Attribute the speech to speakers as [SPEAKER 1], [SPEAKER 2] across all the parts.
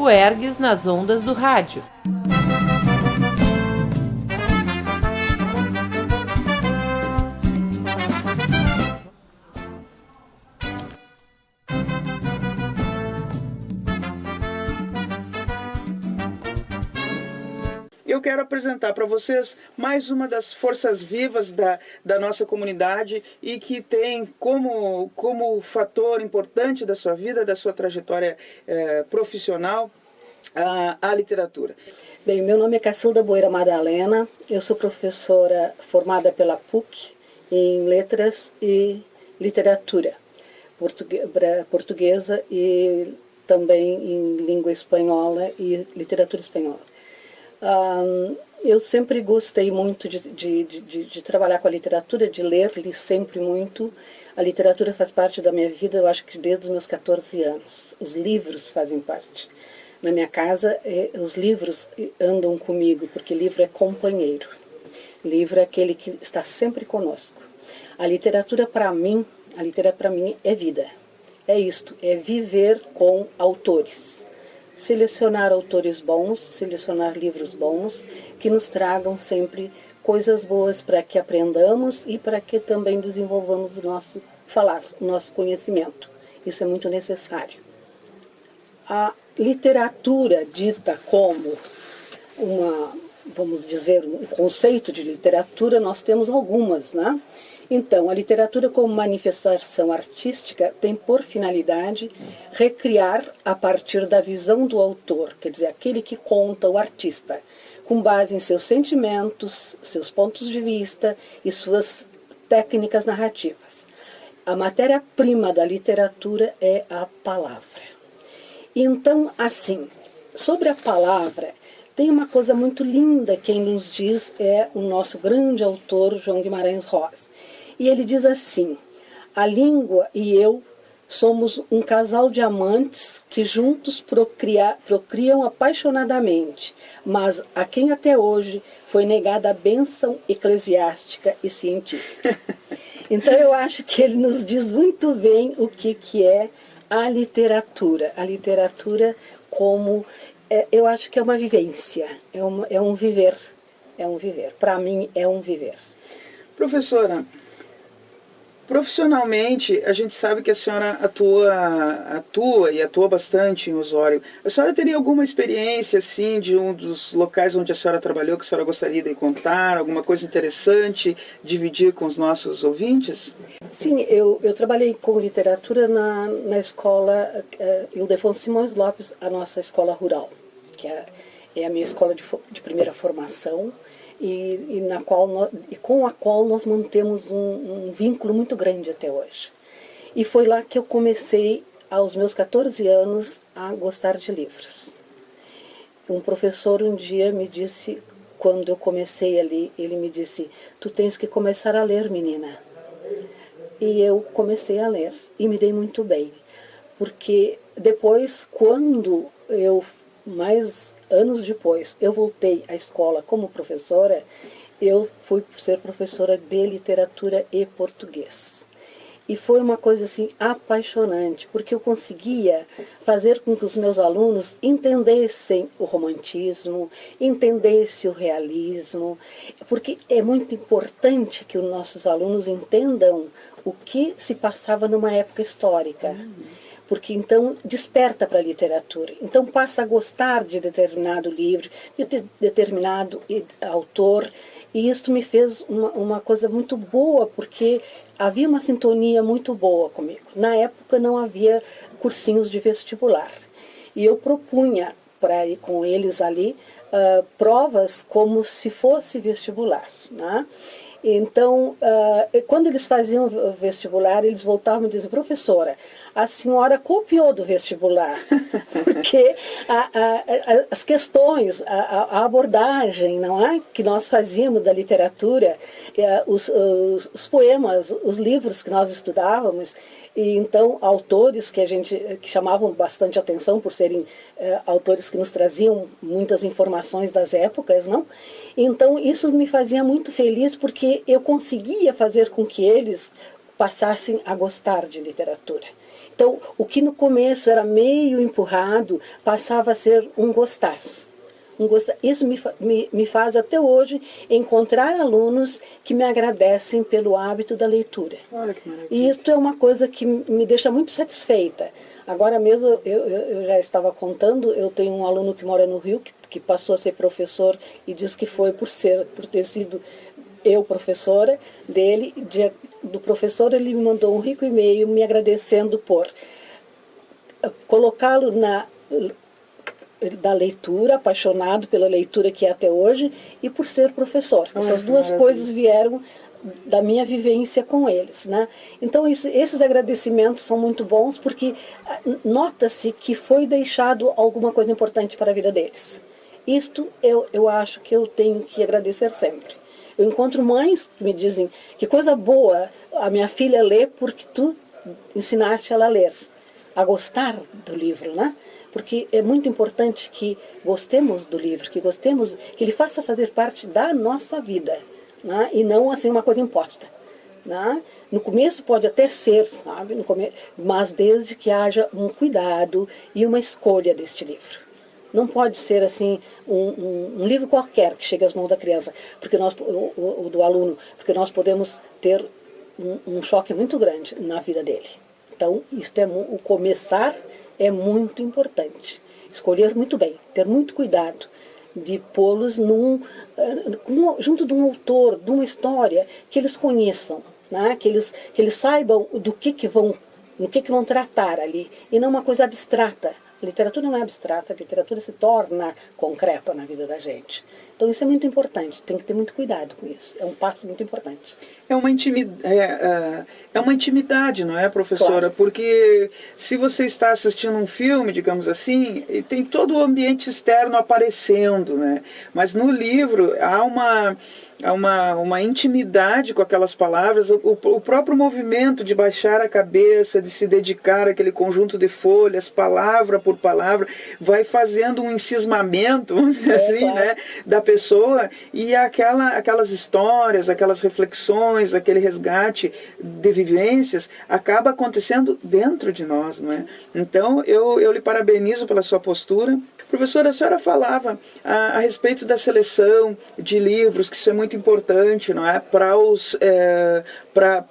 [SPEAKER 1] Tu ergues nas ondas do rádio.
[SPEAKER 2] Eu quero apresentar para vocês mais uma das forças vivas da nossa comunidade e que tem como fator importante da sua vida, da sua trajetória profissional, a literatura.
[SPEAKER 3] Bem, meu nome é Cacilda Boeira Madalena, eu sou professora formada pela PUC em Letras e Literatura portuguesa e também em língua espanhola e literatura espanhola. Eu sempre gostei muito de trabalhar com a literatura, de ler, li sempre muito. A literatura faz parte da minha vida, eu acho que desde os meus 14 anos. Os livros fazem parte. Na minha casa, os livros andam comigo, porque livro é companheiro. Livro é aquele que está sempre conosco. A literatura para mim é vida. É isto, é viver com autores. Selecionar autores bons, selecionar livros bons, que nos tragam sempre coisas boas para que aprendamos e para que também desenvolvamos o nosso falar, o nosso conhecimento. Isso é muito necessário. A literatura dita como vamos dizer, um conceito de literatura, nós temos algumas, né? Então, a literatura como manifestação artística tem por finalidade recriar a partir da visão do autor, quer dizer, aquele que conta, o artista, com base em seus sentimentos, seus pontos de vista e suas técnicas narrativas. A matéria-prima da literatura é a palavra. Então, assim, sobre a palavra, tem uma coisa muito linda, quem nos diz é o nosso grande autor, João Guimarães Rosa. E ele diz assim: a língua e eu somos um casal de amantes que juntos procriam apaixonadamente, mas a quem até hoje foi negada a bênção eclesiástica e científica. Então eu acho que ele nos diz muito bem o que é a literatura. A literatura como, eu acho que é uma vivência, é um viver. É um viver. Para mim é um viver.
[SPEAKER 2] Professora, profissionalmente, a gente sabe que a senhora atua bastante em Osório. A senhora teria alguma experiência, assim, de um dos locais onde a senhora trabalhou, que a senhora gostaria de contar? Alguma coisa interessante, dividir com os nossos ouvintes?
[SPEAKER 3] Sim, eu trabalhei com literatura na escola Ildefonso Simões Lopes, a nossa escola rural, que é a minha escola de primeira formação. E com a qual nós mantemos um vínculo muito grande até hoje. E foi lá que eu comecei, aos meus 14 anos, a gostar de livros. Um professor um dia me disse, quando eu comecei ali, ele me disse: tu tens que começar a ler, menina. E eu comecei a ler, e me dei muito bem. Porque depois, quando anos depois, eu voltei à escola como professora, eu fui ser professora de literatura e português. E foi uma coisa assim apaixonante, porque eu conseguia fazer com que os meus alunos entendessem o romantismo, entendessem o realismo, porque é muito importante que os nossos alunos entendam o que se passava numa época histórica. Porque então desperta para a literatura, então passa a gostar de determinado livro, de determinado autor, e isso me fez uma coisa muito boa, porque havia uma sintonia muito boa comigo. Na época não havia cursinhos de vestibular, e eu propunha para ir com eles ali provas como se fosse vestibular, né? Então, quando eles faziam o vestibular, eles voltavam e diziam: professora, a senhora copiou do vestibular, porque as questões, a abordagem, não é, que nós fazíamos da literatura, os poemas, os livros que nós estudávamos, e então autores que chamavam bastante atenção por serem autores que nos traziam muitas informações das épocas, não? Então isso me fazia muito feliz, porque eu conseguia fazer com que eles passassem a gostar de literatura. Então, o que no começo era meio empurrado, passava a ser um gostar. Isso me faz até hoje encontrar alunos que me agradecem pelo hábito da leitura.
[SPEAKER 2] Olha que maravilha.
[SPEAKER 3] E isso é uma coisa que me deixa muito satisfeita. Agora mesmo, eu já estava contando, eu tenho um aluno que mora no Rio, que passou a ser professor e diz que foi por ter sido eu professora dele. Do professor, ele me mandou um rico e-mail me agradecendo por colocá-lo da leitura, apaixonado pela leitura que é até hoje, e por ser professor. Essas duas coisas vieram da minha vivência com eles, né? Então esses agradecimentos são muito bons, porque nota-se que foi deixado alguma coisa importante para a vida deles. Isto eu acho que eu tenho que agradecer sempre. Eu encontro mães que me dizem: que coisa boa, a minha filha lê porque tu ensinaste ela a ler, a gostar do livro, né? Porque é muito importante que gostemos do livro, que ele faça fazer parte da nossa vida, né? E não assim uma coisa imposta, né? No começo pode até ser, sabe? Mas desde que haja um cuidado e uma escolha deste livro. Não pode ser assim um livro qualquer que chegue às mãos da criança, porque do aluno, porque nós podemos ter um choque muito grande na vida dele. Então, o começar é muito importante. Escolher muito bem, ter muito cuidado de pô-los junto de um autor, de uma história que eles conheçam, né? Que eles saibam no que vão tratar ali, e não uma coisa abstrata. A literatura não é abstrata, a literatura se torna concreta na vida da gente. Então isso é muito importante, tem que ter muito cuidado com isso. É um passo muito importante.
[SPEAKER 2] É uma intimidade, não é, professora? Claro. Porque se você está assistindo um filme, digamos assim, tem todo o ambiente externo aparecendo, né? Mas no livro há uma intimidade com aquelas palavras, o próprio movimento de baixar a cabeça, de se dedicar àquele conjunto de folhas, palavra por palavra, vai fazendo um encismamento, vamos dizer assim, claro, né, da pessoa, e aquelas histórias, aquelas reflexões, aquele resgate de vivências acaba acontecendo dentro de nós, não é? Então eu lhe parabenizo pela sua postura. Professora, a senhora falava a respeito da seleção de livros, que isso é muito importante, não é? Para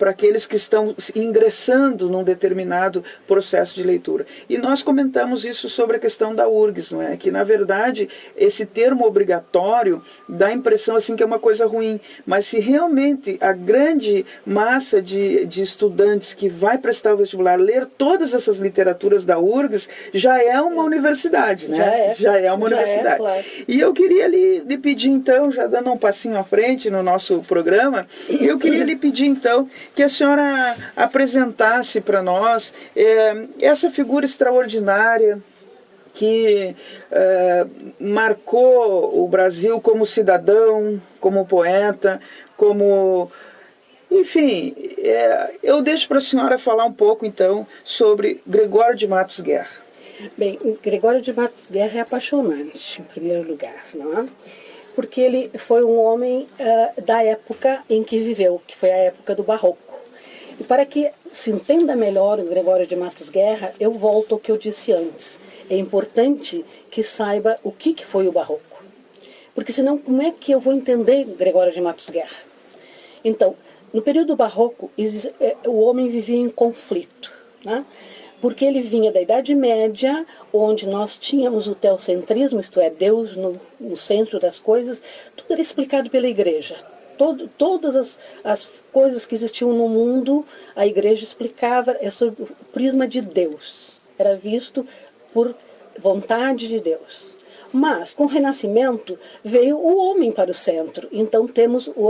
[SPEAKER 2] aqueles que estão ingressando num determinado processo de leitura. E nós comentamos isso sobre a questão da URGS, não é? Que, na verdade, esse termo obrigatório dá a impressão assim, que é uma coisa ruim, mas se realmente a grande massa de estudantes que vai prestar o vestibular ler todas essas literaturas da URGS, já é uma universidade, né? Já é uma universidade. Claro. E eu queria lhe pedir, então, já dando um passinho à frente no nosso programa, eu queria lhe pedir, então, que a senhora apresentasse para nós essa figura extraordinária que marcou o Brasil como cidadão, como poeta, como... Enfim, eu deixo para a senhora falar um pouco, então, sobre Gregório de Matos Guerra.
[SPEAKER 3] Bem, Gregório de Matos Guerra é apaixonante, em primeiro lugar, não é? Porque ele foi um homem da época em que viveu, que foi a época do Barroco. E para que se entenda melhor o Gregório de Matos Guerra, eu volto ao que eu disse antes. É importante que saiba o que foi o Barroco. Porque senão, como é que eu vou entender Gregório de Matos Guerra? Então, no período Barroco, o homem vivia em conflito, né? Porque ele vinha da Idade Média, onde nós tínhamos o teocentrismo, isto é, Deus no centro das coisas, tudo era explicado pela igreja. Todas as coisas que existiam no mundo, a igreja explicava sob o prisma de Deus. Era visto por vontade de Deus. Mas, com o Renascimento, veio o homem para o centro. Então, temos o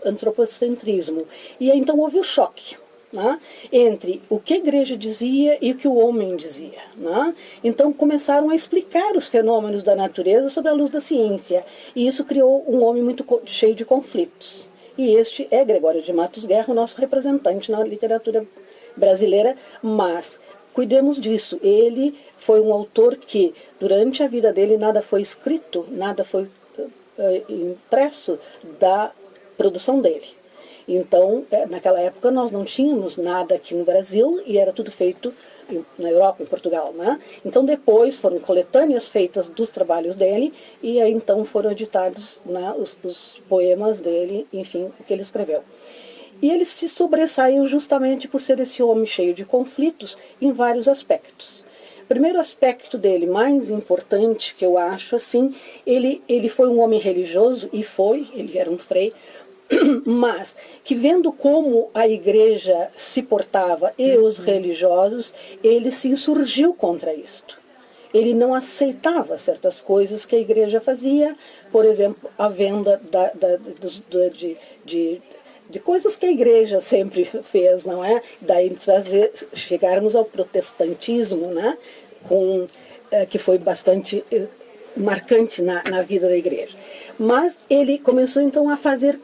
[SPEAKER 3] antropocentrismo. E então houve o choque, né, entre o que a igreja dizia e o que o homem dizia, né? Então começaram a explicar os fenômenos da natureza sob a luz da ciência, e isso criou um homem muito cheio de conflitos. E este é Gregório de Matos Guerra, o nosso representante na literatura brasileira, mas cuidemos disso. Ele foi um autor que, durante a vida dele, nada foi escrito, nada foi impresso da produção dele. Então, naquela época, nós não tínhamos nada aqui no Brasil e era tudo feito na Europa, em Portugal, né? Então depois foram coletâneas feitas dos trabalhos dele e aí então foram editados, né, os poemas dele, enfim, o que ele escreveu. E ele se sobressaiu justamente por ser esse homem cheio de conflitos em vários aspectos. O primeiro aspecto dele, mais importante, que eu acho assim, ele foi um homem religioso, ele era um frei, mas que vendo como a igreja se portava e os religiosos, ele se insurgiu contra isto. Ele não aceitava certas coisas que a igreja fazia, por exemplo, a venda de coisas que a igreja sempre fez, não é? Daí chegarmos ao protestantismo, né? Que foi bastante marcante na vida da igreja. Mas ele começou então a fazer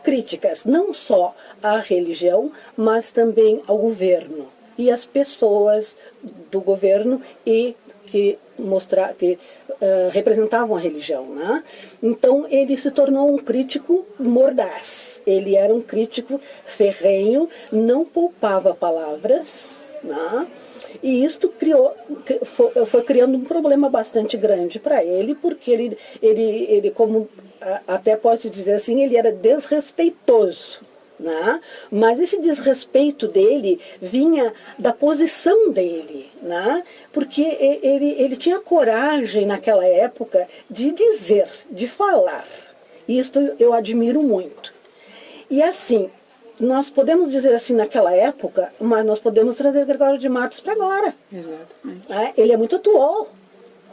[SPEAKER 3] críticas não só à religião, mas também ao governo e às pessoas do governo e que representavam a religião, né? Então ele se tornou um crítico mordaz. Ele era um crítico ferrenho, não poupava palavras, né? E isto foi criando um problema bastante grande para ele, porque ele como até pode-se dizer assim, ele era desrespeitoso. Né? Mas esse desrespeito dele vinha da posição dele, né? Porque ele tinha coragem naquela época de dizer, de falar. E isso eu admiro muito. E assim, nós podemos dizer assim naquela época, mas nós podemos trazer Gregório de Matos para agora.
[SPEAKER 2] Exatamente.
[SPEAKER 3] Né? Ele é muito atual.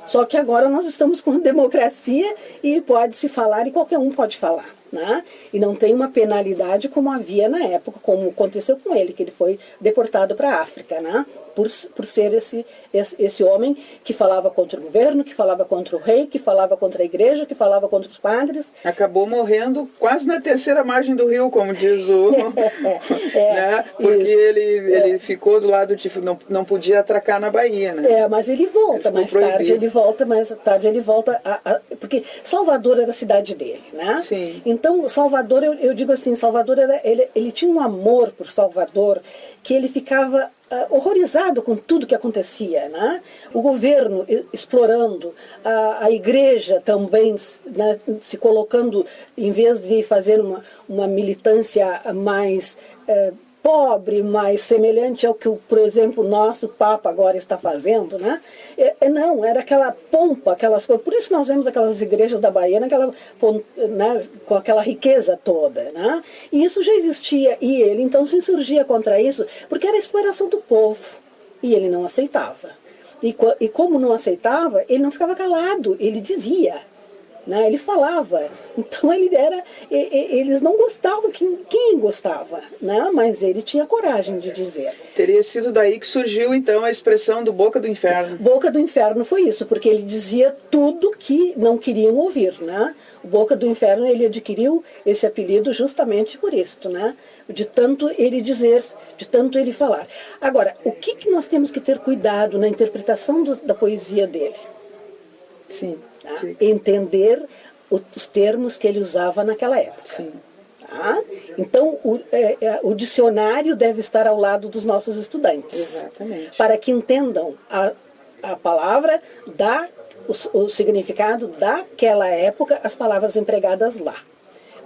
[SPEAKER 3] Só que agora nós estamos com democracia e pode-se falar e qualquer um pode falar. Né? E não tem uma penalidade como havia na época, como aconteceu com ele, que ele foi deportado para a África, né? Por ser esse homem que falava contra o governo, que falava contra o rei, que falava contra a igreja, que falava contra os padres.
[SPEAKER 2] Acabou morrendo quase na terceira margem do rio, como diz o... né? Porque ele ficou do lado de... Não podia atracar na Bahia, né?
[SPEAKER 3] Mas ele volta, mais tarde ele volta, porque Salvador era a cidade dele, né?
[SPEAKER 2] Sim.
[SPEAKER 3] Então, Salvador, eu digo assim, Salvador, ele tinha um amor por Salvador, que ele ficava horrorizado com tudo que acontecia, né? O governo explorando, a igreja também, né, se colocando, em vez de fazer uma militância mais pobre, mais semelhante ao que, por exemplo, o nosso Papa agora está fazendo, né? Não, era aquela pompa, aquelas coisas. Por isso nós vemos aquelas igrejas da Bahia, né, com aquela riqueza toda, né? E isso já existia, e ele então se insurgia contra isso, porque era a exploração do povo, e ele não aceitava. E como não aceitava, ele não ficava calado, ele dizia. Né? Ele falava, então eles não gostavam, quem gostava, né? Mas ele tinha coragem de dizer.
[SPEAKER 2] Teria sido daí que surgiu então a expressão do Boca do Inferno.
[SPEAKER 3] Boca do Inferno foi isso, porque ele dizia tudo que não queriam ouvir, né? O Boca do Inferno, ele adquiriu esse apelido justamente por isso, né? De tanto ele dizer, de tanto ele falar. Agora, o que nós temos que ter cuidado na interpretação da poesia dele?
[SPEAKER 2] Sim.
[SPEAKER 3] Tá? Entender os termos que ele usava naquela época.
[SPEAKER 2] Sim.
[SPEAKER 3] Tá? Então, o dicionário deve estar ao lado dos nossos estudantes.
[SPEAKER 2] Exatamente.
[SPEAKER 3] Para que entendam a palavra, o significado daquela época, as palavras empregadas lá.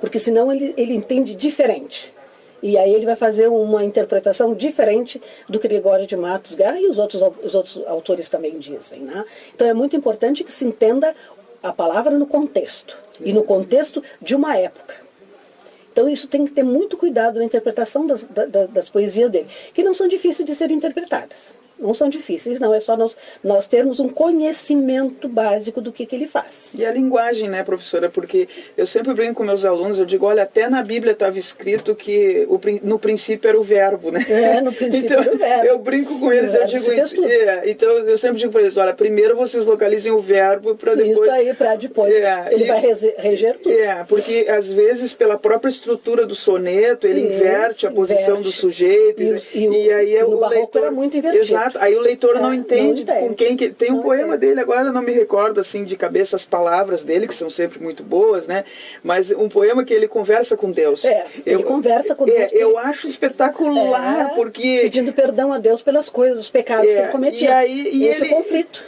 [SPEAKER 3] Porque senão ele entende diferente. E aí ele vai fazer uma interpretação diferente do que Gregório de Matos Guerra e os outros autores também dizem. Né? Então é muito importante que se entenda a palavra no contexto, e no contexto de uma época. Então isso tem que ter muito cuidado na interpretação das poesias dele, que não são difíceis de serem interpretadas. Não são difíceis, não. É só nós termos um conhecimento básico do que ele faz.
[SPEAKER 2] E a linguagem, né, professora? Porque eu sempre brinco com meus alunos, eu digo, olha, até na Bíblia estava escrito que no princípio era o verbo, né?
[SPEAKER 3] No princípio
[SPEAKER 2] então,
[SPEAKER 3] era o verbo.
[SPEAKER 2] Eu brinco com eles, eu digo, então eu sempre digo para eles, olha, primeiro vocês localizem o verbo para depois...
[SPEAKER 3] Isso aí, para depois ele vai reger tudo.
[SPEAKER 2] Porque às vezes pela própria estrutura do soneto, ele inverte a posição do sujeito.
[SPEAKER 3] E aí
[SPEAKER 2] o
[SPEAKER 3] no barroco
[SPEAKER 2] leitor,
[SPEAKER 3] era muito invertido.
[SPEAKER 2] Exato. Exato, aí o leitor não entende
[SPEAKER 3] não
[SPEAKER 2] com quem que... Tem um poema dele, agora não me recordo assim de cabeça as palavras dele, que são sempre muito boas, né? Mas um poema que ele conversa com Deus.
[SPEAKER 3] Ele conversa com Deus.
[SPEAKER 2] Eu acho espetacular, porque...
[SPEAKER 3] Pedindo perdão a Deus pelas coisas, os pecados que ele cometeu. Esse é o conflito.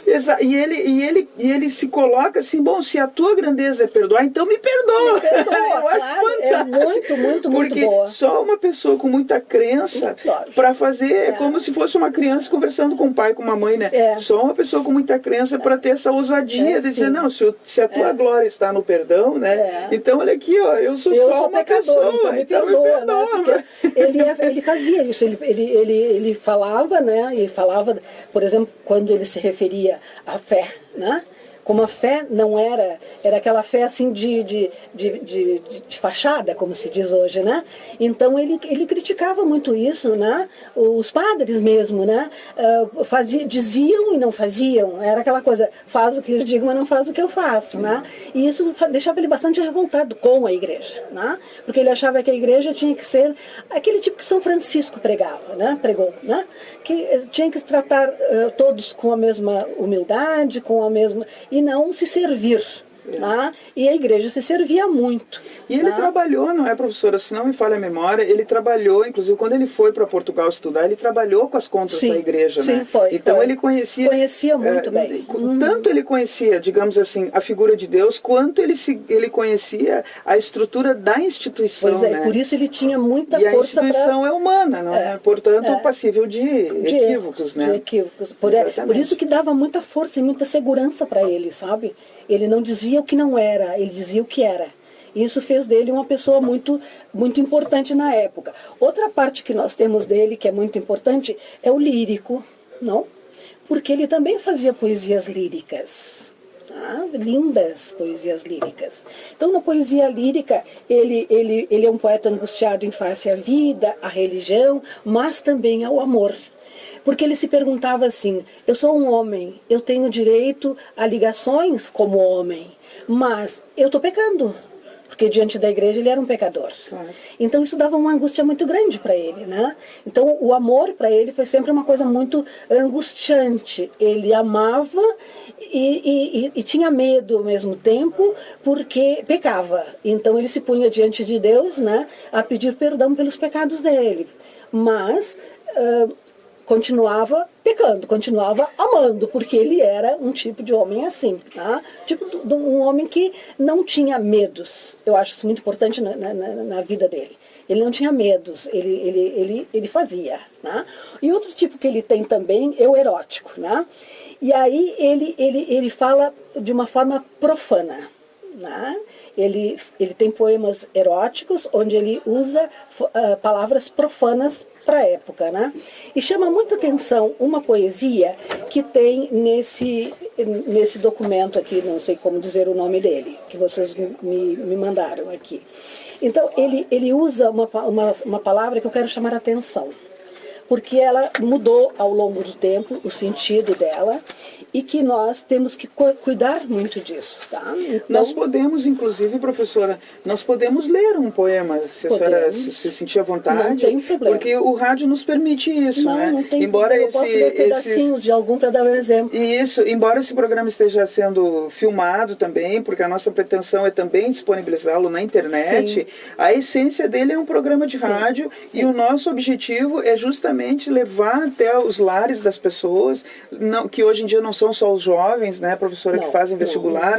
[SPEAKER 2] E ele se coloca assim, bom, se a tua grandeza é perdoar, então me perdoa.
[SPEAKER 3] Me perdoa,
[SPEAKER 2] eu acho
[SPEAKER 3] fantástico. É muito
[SPEAKER 2] porque
[SPEAKER 3] boa.
[SPEAKER 2] Só uma pessoa com muita crença para fazer, é como se fosse uma criança conversando com o pai, com uma mãe, né? Só uma pessoa com muita crença para ter essa ousadia de dizer, não, se a tua glória está no perdão, né? Então, olha aqui, ó, eu sou só uma
[SPEAKER 3] pecador,
[SPEAKER 2] pessoa,
[SPEAKER 3] então me perdoa, né? Ele fazia isso, ele falava, né? E falava, por exemplo, quando ele se referia à fé, né? Como a fé não era aquela fé assim de fachada, como se diz hoje, né? Então ele criticava muito isso, né? Os padres mesmo, né? Diziam e não faziam, era aquela coisa, faz o que eu digo, mas não faz o que eu faço, né? E isso deixava ele bastante revoltado com a igreja, né? Porque ele achava que a igreja tinha que ser aquele tipo que São Francisco pregou, né? Que tinha que tratar todos com a mesma humildade, com a mesma... e não se servir. Né? E a igreja se servia muito.
[SPEAKER 2] E ele trabalhou, não é, professora? Se não me falha a memória, ele trabalhou, inclusive quando ele foi para Portugal estudar, ele trabalhou com as contas da igreja, né? Então ele conhecia
[SPEAKER 3] muito bem.
[SPEAKER 2] Tanto ele conhecia, digamos assim, a figura de Deus, quanto ele conhecia a estrutura da instituição.
[SPEAKER 3] Pois é,
[SPEAKER 2] né?
[SPEAKER 3] Por isso ele tinha muita
[SPEAKER 2] força. E
[SPEAKER 3] a
[SPEAKER 2] instituição é humana, não é? Portanto, passível de equívocos, né?
[SPEAKER 3] De equívocos. Por isso que dava muita força e muita segurança para ele, sabe? Ele não dizia o que não era, ele dizia o que era. Isso fez dele uma pessoa muito, muito importante na época. Outra parte que nós temos dele, que é muito importante, é o lírico, não? Porque ele também fazia poesias líricas. Lindas poesias líricas. Então, na poesia lírica, ele é um poeta angustiado em face à vida, à religião, mas também ao amor. Porque ele se perguntava assim, eu sou um homem, eu tenho direito a ligações como homem, mas eu estou pecando, porque diante da igreja ele era um pecador. Então isso dava uma angústia muito grande para ele, né? Então o amor para ele foi sempre uma coisa muito angustiante. Ele amava e tinha medo ao mesmo tempo, porque pecava. Então ele se punha diante de Deus, né, a pedir perdão pelos pecados dele. Mas... continuava pecando, continuava amando, porque ele era um tipo de homem assim, tá? Tipo de um homem que não tinha medos. Eu acho isso muito importante na vida dele. Ele não tinha medos, ele fazia, né? E outro tipo que ele tem também é o erótico, né? E aí ele fala de uma forma profana, né? Ele tem poemas eróticos onde ele usa palavras profanas para a época, né? E chama muito atenção uma poesia que tem nesse documento aqui, não sei como dizer o nome dele, que vocês me mandaram aqui. Então, ele usa uma palavra que eu quero chamar a atenção, porque ela mudou ao longo do tempo o sentido dela, e que nós temos que cuidar muito disso, tá? Então,
[SPEAKER 2] nós podemos, inclusive, professora, nós podemos ler um poema, se a senhora se sentir à vontade.
[SPEAKER 3] Não tem problema.
[SPEAKER 2] Porque o rádio nos permite isso, né?
[SPEAKER 3] Não tem problema. Eu posso ler pedacinhos de algum para dar um exemplo.
[SPEAKER 2] Isso, embora esse programa esteja sendo filmado também, porque a nossa pretensão é também disponibilizá-lo na internet, sim, a essência dele é um programa de rádio, sim, e o nosso objetivo é justamente levar até os lares das pessoas, que hoje em dia não são só os jovens, né, professora, que fazem vestibular,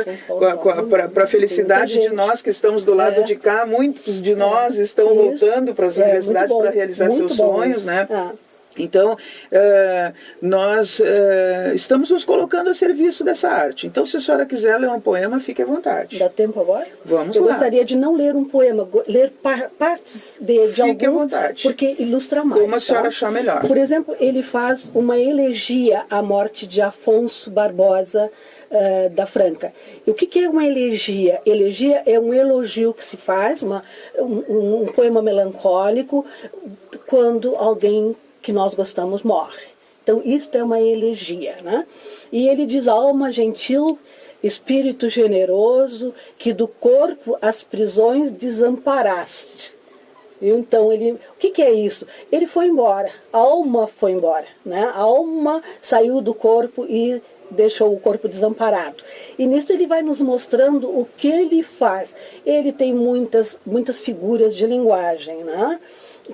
[SPEAKER 2] para a felicidade de nós que estamos do lado de cá, muitos de nós estão voltando para as universidades para realizar seus sonhos, né? Então, nós estamos nos colocando a serviço dessa arte. Então, se a senhora quiser ler um poema, fique à vontade.
[SPEAKER 3] Dá tempo agora?
[SPEAKER 2] Vamos
[SPEAKER 3] lá. Eu
[SPEAKER 2] lá.
[SPEAKER 3] gostaria de não ler um poema, ler partes de alguns,
[SPEAKER 2] fique à vontade.
[SPEAKER 3] Porque ilustra mais.
[SPEAKER 2] Como a senhora achar melhor.
[SPEAKER 3] Por exemplo, ele faz uma elegia à morte de Afonso Barbosa da Franca. E o que é uma elegia? Elegia é um elogio que se faz, um poema melancólico, quando alguém que nós gostamos morre. Então, isto é uma elegia, né? E ele diz, alma gentil, espírito generoso, que do corpo as prisões desamparaste. Então, o que é isso? Ele foi embora, a alma foi embora, né? A alma saiu do corpo e deixou o corpo desamparado. E nisso ele vai nos mostrando o que ele faz. Ele tem muitas figuras de linguagem, né?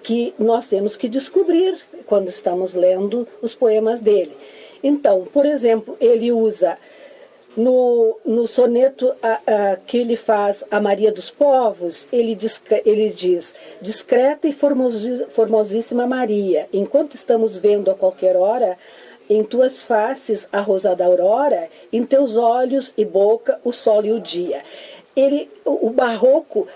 [SPEAKER 3] Que nós temos que descobrir quando estamos lendo os poemas dele. Então, por exemplo, ele usa no soneto que ele faz a Maria dos Povos, ele diz: discreta e formosíssima Maria, enquanto estamos vendo a qualquer hora em tuas faces a rosada aurora, em teus olhos e boca o sol e o dia. O barroco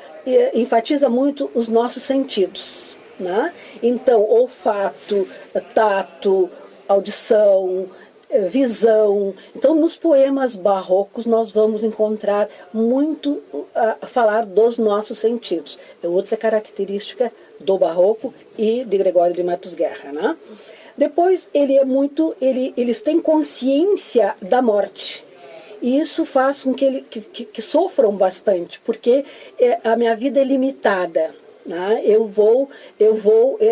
[SPEAKER 3] enfatiza muito os nossos sentidos, né? Então, olfato, tato, audição, visão. Então, nos poemas barrocos nós vamos encontrar muito a falar dos nossos sentidos. É outra característica do barroco e de Gregório de Matos Guerra, né? Depois, eles têm consciência da morte. E isso faz com que sofram bastante, porque a minha vida é limitada.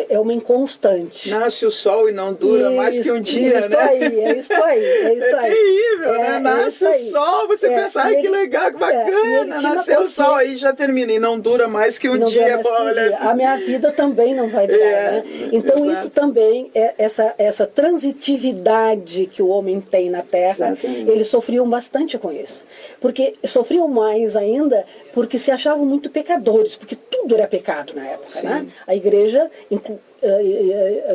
[SPEAKER 3] É uma inconstante.
[SPEAKER 2] Nasce o sol e não dura mais que um dia, né?
[SPEAKER 3] É isso aí.
[SPEAKER 2] É terrível, né? Nasce o sol, você pensa, ai, que legal, que bacana, nasceu o sol, aí já termina, e não dura mais que um dia. Olha.
[SPEAKER 3] A minha vida também não vai durar, né? Então, exato. Isso também, essa transitividade que o homem tem na Terra, exatamente. Eles sofriam bastante com isso. Porque sofriam mais ainda porque se achavam muito pecadores, porque tudo era pecado na época, né? A igreja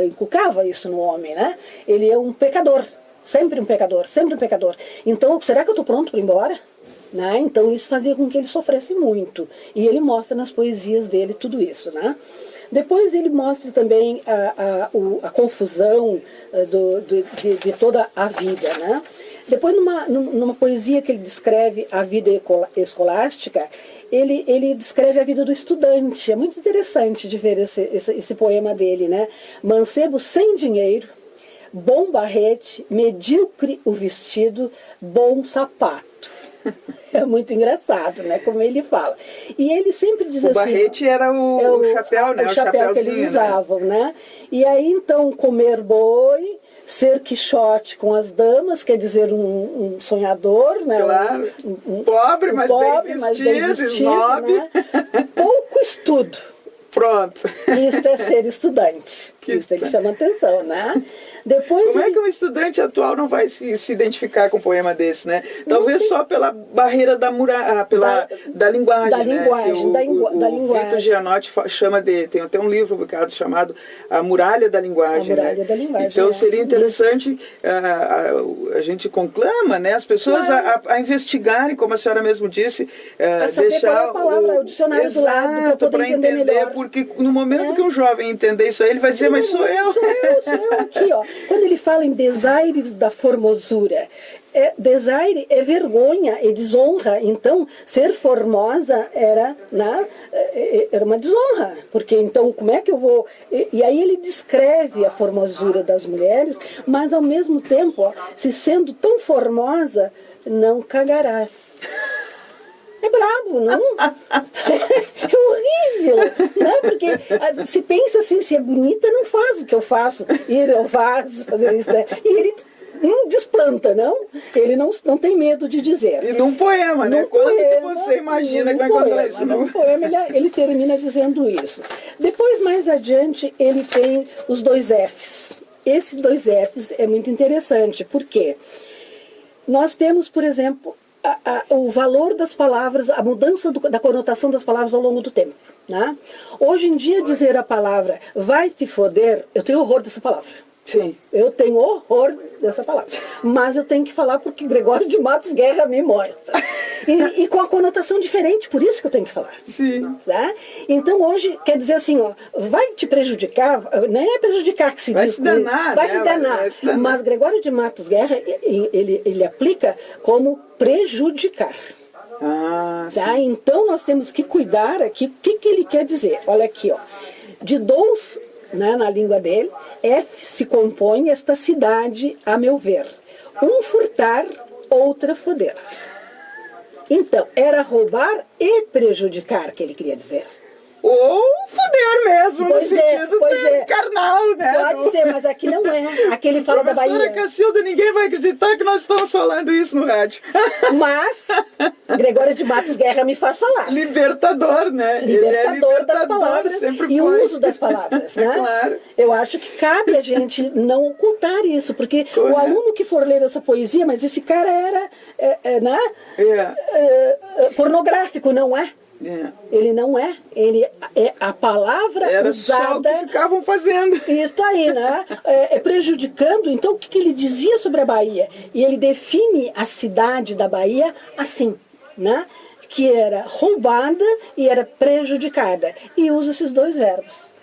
[SPEAKER 3] inculcava isso no homem, né? Ele é um pecador, sempre um pecador, sempre um pecador. Então, será que eu estou pronto para ir embora? Né? Então, isso fazia com que ele sofresse muito. E ele mostra nas poesias dele tudo isso, né? Depois ele mostra também a confusão de toda a vida, né? Depois, numa poesia que ele descreve a vida escolástica, ele descreve a vida do estudante. É muito interessante de ver esse poema dele, né? Mancebo sem dinheiro, bom barrete, medíocre o vestido, bom sapato. É muito engraçado, né? Como ele fala. E ele sempre diz assim... O
[SPEAKER 2] barrete era o chapéu, né?
[SPEAKER 3] O chapéu que eles usavam, né? E aí, então, comer boi... Ser Quixote com as damas, quer dizer, um sonhador, né?
[SPEAKER 2] Claro. Pobre, mas bem vestido,
[SPEAKER 3] né? Pouco estudo.
[SPEAKER 2] Pronto.
[SPEAKER 3] Isso é ser estudante. Isso é que chama atenção, né? Depois
[SPEAKER 2] como é que um estudante atual não vai se identificar com um poema desse, né? Talvez só pela barreira da linguagem,
[SPEAKER 3] da
[SPEAKER 2] né?
[SPEAKER 3] linguagem.
[SPEAKER 2] O Victor Gianotti chama tem até um livro publicado chamado A Muralha da Linguagem.
[SPEAKER 3] A Muralha da Linguagem.
[SPEAKER 2] Então seria interessante, a gente conclama, né, as pessoas a investigarem, como a senhora mesmo disse, deixar
[SPEAKER 3] a palavra, o dicionário do lado para
[SPEAKER 2] entender melhor. Porque no momento que um jovem entender isso aí, ele vai dizer, mas sou eu.
[SPEAKER 3] Sou eu aqui, ó. Quando ele fala em desaires da formosura, desaire é vergonha, é desonra. Então, ser formosa era uma desonra. Porque, então, como é que eu vou... E aí ele descreve a formosura das mulheres, mas, ao mesmo tempo, ó, se sendo tão formosa, não cagarás. É brabo, não? É horrível, né? Porque se pensa assim, se é bonita, não faz o que eu faço. Eu faço, fazer isso, né? E ele não desplanta, não? Ele não tem medo de dizer.
[SPEAKER 2] E num poema, né? Quando você imagina que vai encontrar isso?
[SPEAKER 3] Num poema ele termina dizendo isso. Depois, mais adiante, ele tem os 2 Fs. Esses 2 Fs é muito interessante, porque nós temos, por exemplo... o valor das palavras, a mudança da conotação das palavras ao longo do tempo, né? Hoje em dia, dizer a palavra vai te foder, eu tenho horror dessa palavra.
[SPEAKER 2] Sim.
[SPEAKER 3] Eu tenho horror dessa palavra. Mas eu tenho que falar porque Gregório de Matos Guerra me mostra. E com a conotação diferente, por isso que eu tenho que falar.
[SPEAKER 2] Sim.
[SPEAKER 3] Tá? Então hoje, quer dizer assim, ó, vai te prejudicar, nem é prejudicar que se
[SPEAKER 2] vai
[SPEAKER 3] diz.
[SPEAKER 2] Se danar,
[SPEAKER 3] vai se danar. Vai se danar. Mas Gregório de Matos Guerra, ele aplica como prejudicar. Tá? Então nós temos que cuidar aqui, o que ele quer dizer? Olha aqui, ó. De dous, né, na língua dele, F se compõe esta cidade, a meu ver. Um furtar, outra foder. Então, era roubar e prejudicar que ele queria dizer.
[SPEAKER 2] ou fuder mesmo,
[SPEAKER 3] Pois
[SPEAKER 2] no
[SPEAKER 3] é,
[SPEAKER 2] sentido
[SPEAKER 3] pois é.
[SPEAKER 2] carnal, né?
[SPEAKER 3] Pode ser, mas aqui não é. Aqui ele fala da
[SPEAKER 2] Professora
[SPEAKER 3] Bahia.
[SPEAKER 2] Cacilda, ninguém vai acreditar que nós estamos falando isso no rádio.
[SPEAKER 3] Mas Gregório de Matos Guerra me faz falar.
[SPEAKER 2] Libertador, né? Ele é
[SPEAKER 3] Libertador das palavras
[SPEAKER 2] sempre
[SPEAKER 3] e o
[SPEAKER 2] foi.
[SPEAKER 3] uso das palavras, né?
[SPEAKER 2] Claro.
[SPEAKER 3] Eu acho que cabe a gente não ocultar isso, porque o aluno que for ler essa poesia, mas esse cara era né? Pornográfico, não é? Ele não é, ele é a palavra
[SPEAKER 2] Era
[SPEAKER 3] usada.
[SPEAKER 2] só o que ficavam fazendo.
[SPEAKER 3] Isso aí, né? Prejudicando. Então, o que ele dizia sobre a Bahia? E ele define a cidade da Bahia assim, né? Que era roubada e era prejudicada. E usa esses dois verbos.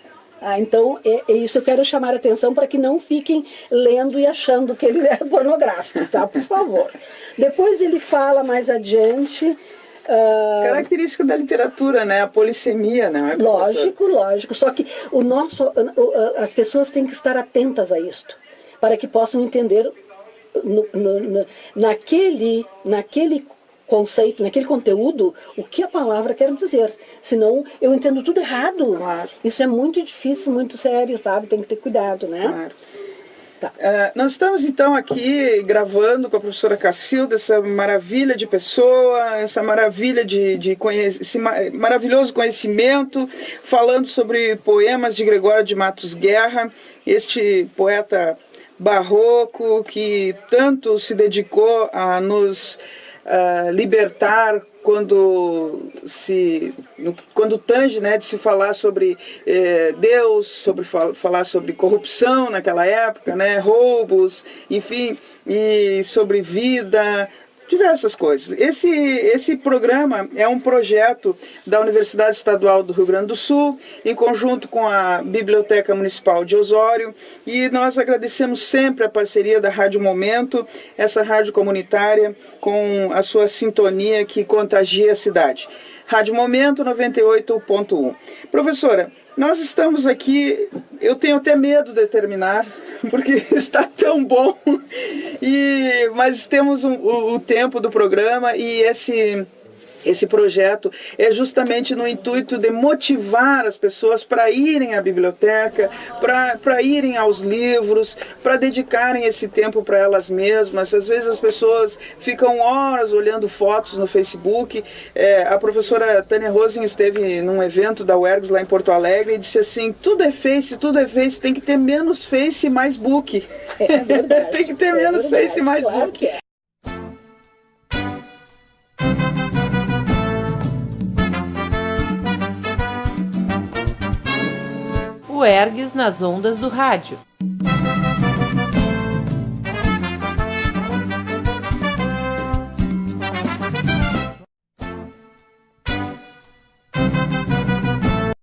[SPEAKER 3] Então, é isso eu quero chamar a atenção para que não fiquem lendo e achando que ele é pornográfico, tá? Por favor. Depois ele fala mais adiante.
[SPEAKER 2] Característica da literatura, né? A polissemia, né?
[SPEAKER 3] Lógico. Só que as pessoas têm que estar atentas a isto, para que possam entender naquele conceito, naquele conteúdo, o que a palavra quer dizer. Senão eu entendo tudo errado.
[SPEAKER 2] Claro.
[SPEAKER 3] Isso é muito difícil, muito sério, sabe? Tem que ter cuidado, né?
[SPEAKER 2] Claro.
[SPEAKER 3] Tá.
[SPEAKER 2] Nós estamos então aqui gravando com a professora Cacilda essa maravilha de pessoa, essa maravilha esse maravilhoso conhecimento, falando sobre poemas de Gregório de Matos Guerra, este poeta barroco que tanto se dedicou a nos libertar quando tange, né, de se falar sobre Deus, sobre falar sobre corrupção naquela época, né, roubos, enfim, e sobre vida, diversas coisas. Esse programa é um projeto da Universidade Estadual do Rio Grande do Sul, em conjunto com a Biblioteca Municipal de Osório, e nós agradecemos sempre a parceria da Rádio Momento, essa rádio comunitária com a sua sintonia que contagia a cidade. Rádio Momento 98.1. Professora, nós estamos aqui, eu tenho até medo de terminar, porque está tão bom, mas temos o tempo do programa e esse projeto é justamente no intuito de motivar as pessoas para irem à biblioteca, para irem aos livros, para dedicarem esse tempo para elas mesmas. Às vezes as pessoas ficam horas olhando fotos no Facebook. A professora Tânia Rosen esteve num evento da UERGS lá em Porto Alegre e disse assim, tudo é Face, tem que ter menos Face e mais book.
[SPEAKER 3] É verdade.
[SPEAKER 2] Tem que ter menos
[SPEAKER 3] verdade,
[SPEAKER 2] Face e mais
[SPEAKER 3] claro
[SPEAKER 2] book.
[SPEAKER 3] que é.
[SPEAKER 1] O UERGS nas ondas do rádio.